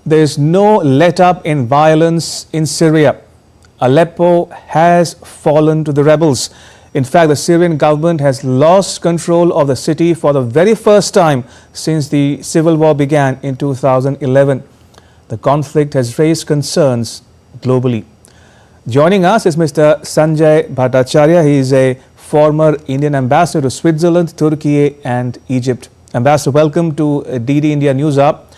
There is no let-up in violence in Syria. Aleppo has fallen to the rebels. In fact, the Syrian government has lost control of the city for the very first time since the civil war began in 2011. The conflict has raised concerns globally. Joining us is Mr. Sanjay Bhattacharya. He is a former Indian ambassador to Switzerland, Turkey and Egypt. Ambassador, welcome to DD India News Hub.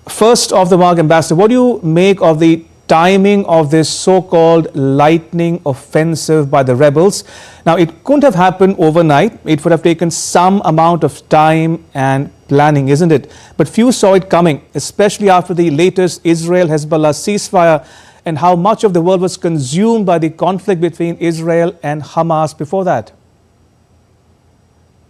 First off the mark, Ambassador, what do you make of the timing of this so-called lightning offensive by the rebels? Now, it couldn't have happened overnight. It would have taken some amount of time and planning, isn't it? But few saw it coming, especially after the latest Israel-Hezbollah ceasefire and how much of the world was consumed by the conflict between Israel and Hamas before that.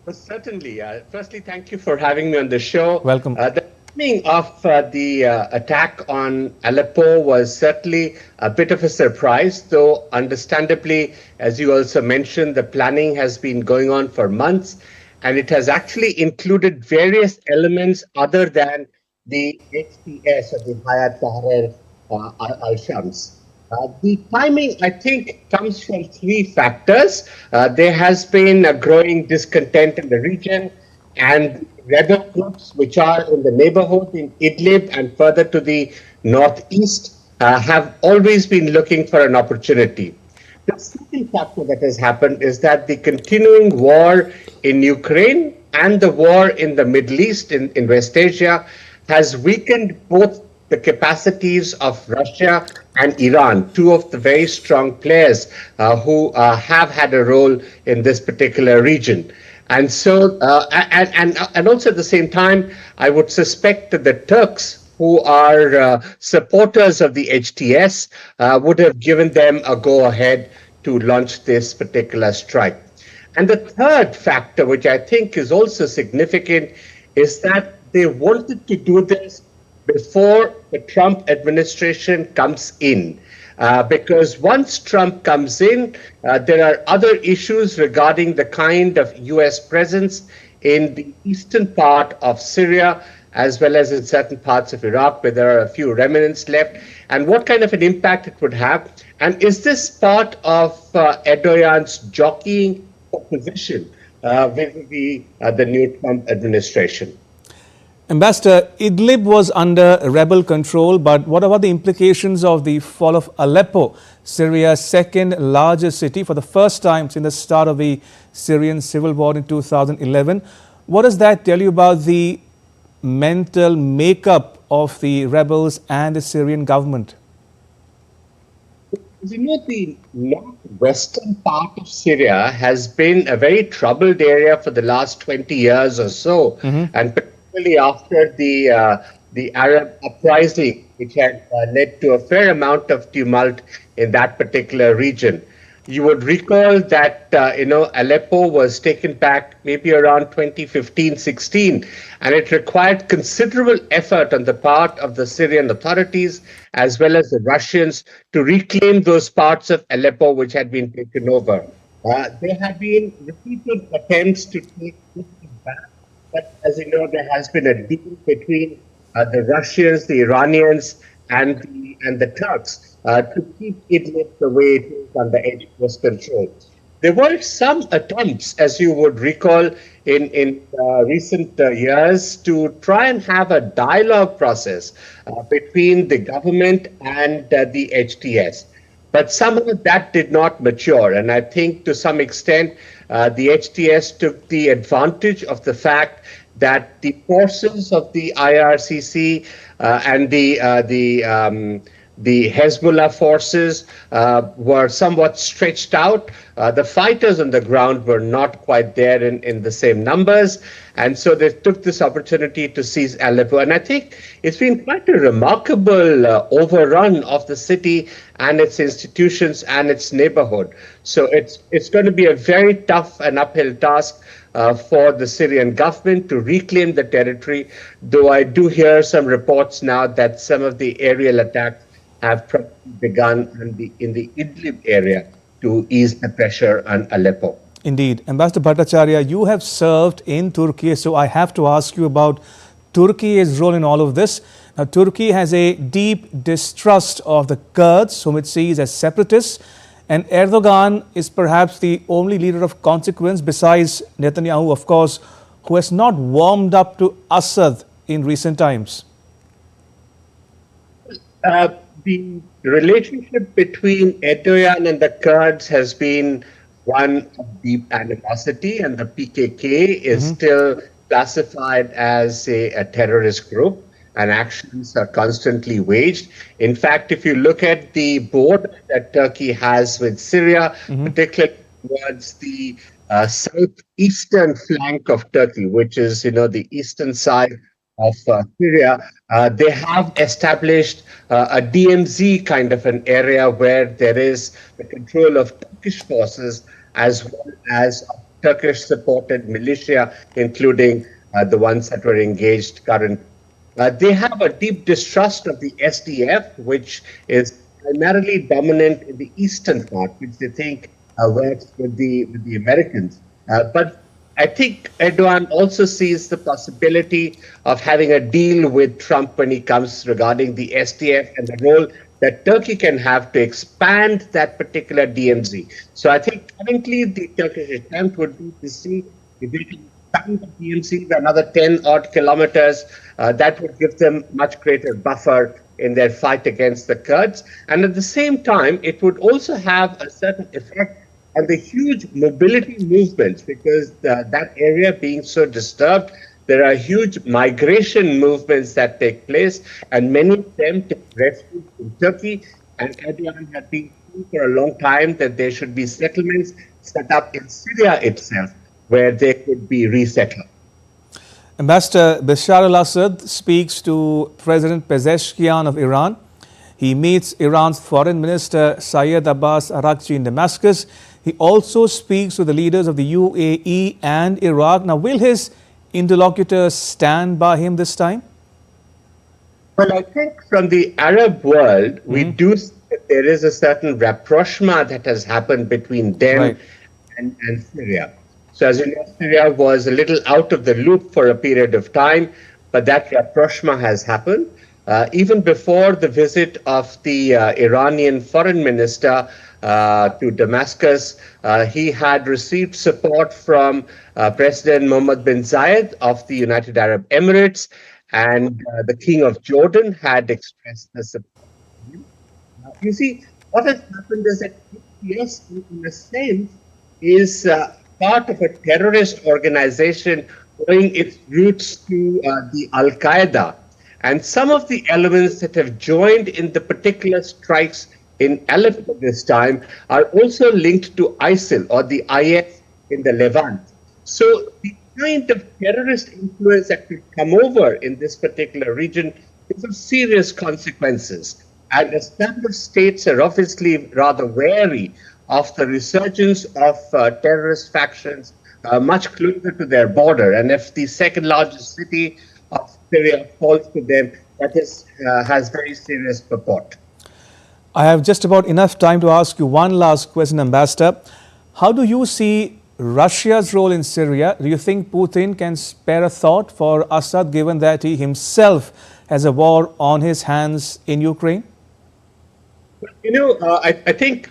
Well, certainly. Firstly, thank you for having me on the show. Welcome. The timing of the attack on Aleppo was certainly a bit of a surprise, though understandably, as you also mentioned, the planning has been going on for months, and it has actually included various elements other than the HTS or the Hayat Tahrir al-Shams. The timing, I think, comes from three factors. There has been a growing discontent in the region, and rebel groups which are in the neighborhood in Idlib and further to the northeast have always been looking for an opportunity. The second factor that has happened is that the continuing war in Ukraine and the war in the Middle East, in West Asia, has weakened both the capacities of Russia and Iran, two of the very strong players who have had a role in this particular region. And so, and also at the same time, I would suspect that the Turks, who are supporters of the HTS, would have given them a go-ahead to launch this particular strike. And the third factor, which I think is also significant, is that they wanted to do this before the Trump administration comes in. Because once Trump comes in, there are other issues regarding the kind of U.S. presence in the eastern part of Syria, as well as in certain parts of Iraq, where there are a few remnants left, and what kind of an impact it would have. And is this part of Erdogan's jockeying for position vis-a-vis the new Trump administration? Ambassador, Idlib was under rebel control, but what about the implications of the fall of Aleppo, Syria's second largest city for the first time since the start of the Syrian civil war in 2011? What does that tell you about the mental makeup of the rebels and the Syrian government? You know, the northwestern part of Syria has been a very troubled area for the last 20 years or so, and particularly after the Arab uprising, which had led to a fair amount of tumult in that particular region. You would recall that, Aleppo was taken back maybe around 2015-16, and it required considerable effort on the part of the Syrian authorities as well as the Russians to reclaim those parts of Aleppo which had been taken over. There have been repeated attempts to take this back, but as you know, there has been a deal between the Russians, the Iranians, and the Turks to keep Idlib the way it is under HTS control. There were some attempts, as you would recall, in recent years to try and have a dialogue process between the government and the HTS. But somehow that did not mature. And I think to some extent, the HTS took the advantage of the fact that the forces of the IRCC and the Hezbollah forces were somewhat stretched out. The fighters on the ground were not quite there in the same numbers. And so they took this opportunity to seize Aleppo. And I think it's been quite a remarkable overrun of the city and its institutions and its neighborhood. So it's going to be a very tough and uphill task for the Syrian government to reclaim the territory, though I do hear some reports now that some of the aerial attacks have begun in the Idlib area to ease the pressure on Aleppo. Indeed. Ambassador Bhattacharya, you have served in Turkey, so I have to ask you about Turkey's role in all of this. Now, Turkey has a deep distrust of the Kurds, whom it sees as separatists, and Erdogan is perhaps the only leader of consequence besides Netanyahu, of course, who has not warmed up to Assad in recent times. The relationship between Erdogan and the Kurds has been one of deep animosity, and the PKK is still classified as a terrorist group, and actions are constantly waged. In fact, if you look at the border that Turkey has with Syria, particularly towards the southeastern flank of Turkey, which is, the eastern side of Syria, they have established a DMZ kind of an area where there is the control of Turkish forces as well as Turkish-supported militia, including the ones that were engaged currently. They have a deep distrust of the SDF, which is primarily dominant in the eastern part, which they think works with the Americans. But I think Erdogan also sees the possibility of having a deal with Trump when he comes regarding the SDF and the role that Turkey can have to expand that particular DMZ. So I think currently the Turkish attempt would be to see if they can expand the DMZ by another 10 odd kilometers. That would give them much greater buffer in their fight against the Kurds. And at the same time, it would also have a certain effect on the huge mobility movements, because that area being so disturbed, there are huge migration movements that take place, and many of them take refuge in Turkey. And Erdogan had been saying for a long time that there should be settlements set up in Syria itself, where they could be resettled. Ambassador Bashar al-Assad speaks to President Pezeshkian of Iran. He meets Iran's Foreign Minister Syed Abbas Araghchi in Damascus. He also speaks to the leaders of the UAE and Iraq. Now, will his interlocutors stand by him this time? Well, I think from the Arab world, we do see that there is a certain rapprochement that has happened between them and Syria. So as you know, Syria was a little out of the loop for a period of time, but that rapprochement has happened. Even before the visit of the Iranian foreign minister to Damascus, he had received support from President Mohammed bin Zayed of the United Arab Emirates, and the King of Jordan had expressed the support. You see, what has happened is that yes, in a sense, is part of a terrorist organization owing its roots to the Al-Qaeda. And some of the elements that have joined in the particular strikes in Aleppo this time are also linked to ISIL or the IS in the Levant. So the kind of terrorist influence that could come over in this particular region is of serious consequences. And established states are obviously rather wary of the resurgence of terrorist factions much closer to their border. And if the second largest city of Syria falls to them, that has very serious purport. I have just about enough time to ask you one last question, Ambassador. How do you see Russia's role in Syria? Do you think Putin can spare a thought for Assad, given that he himself has a war on his hands in Ukraine? You know, I think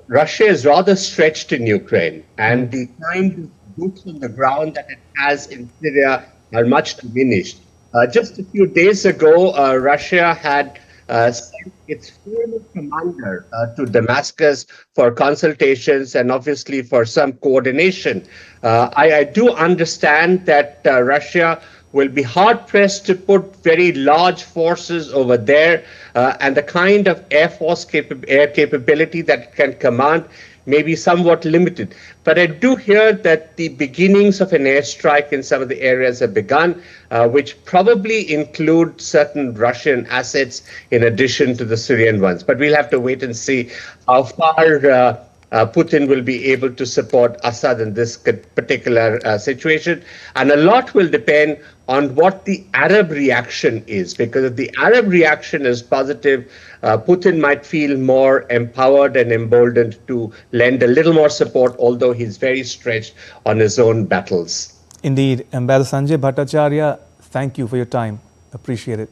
Russia is rather stretched in Ukraine, and the kind of boots on the ground that it has in Syria are much diminished. Just a few days ago, Russia had sent its former commander to Damascus for consultations and obviously for some coordination. I do understand that Russia will be hard-pressed to put very large forces over there, and the kind of air force air capability that it can command may be somewhat limited. But I do hear that the beginnings of an airstrike in some of the areas have begun, which probably include certain Russian assets in addition to the Syrian ones. But we'll have to wait and see how far Putin will be able to support Assad in this particular situation. And a lot will depend on what the Arab reaction is, because if the Arab reaction is positive, Putin might feel more empowered and emboldened to lend a little more support, although he's very stretched on his own battles. Indeed. Ambassador Sanjay Bhattacharya, thank you for your time. Appreciate it.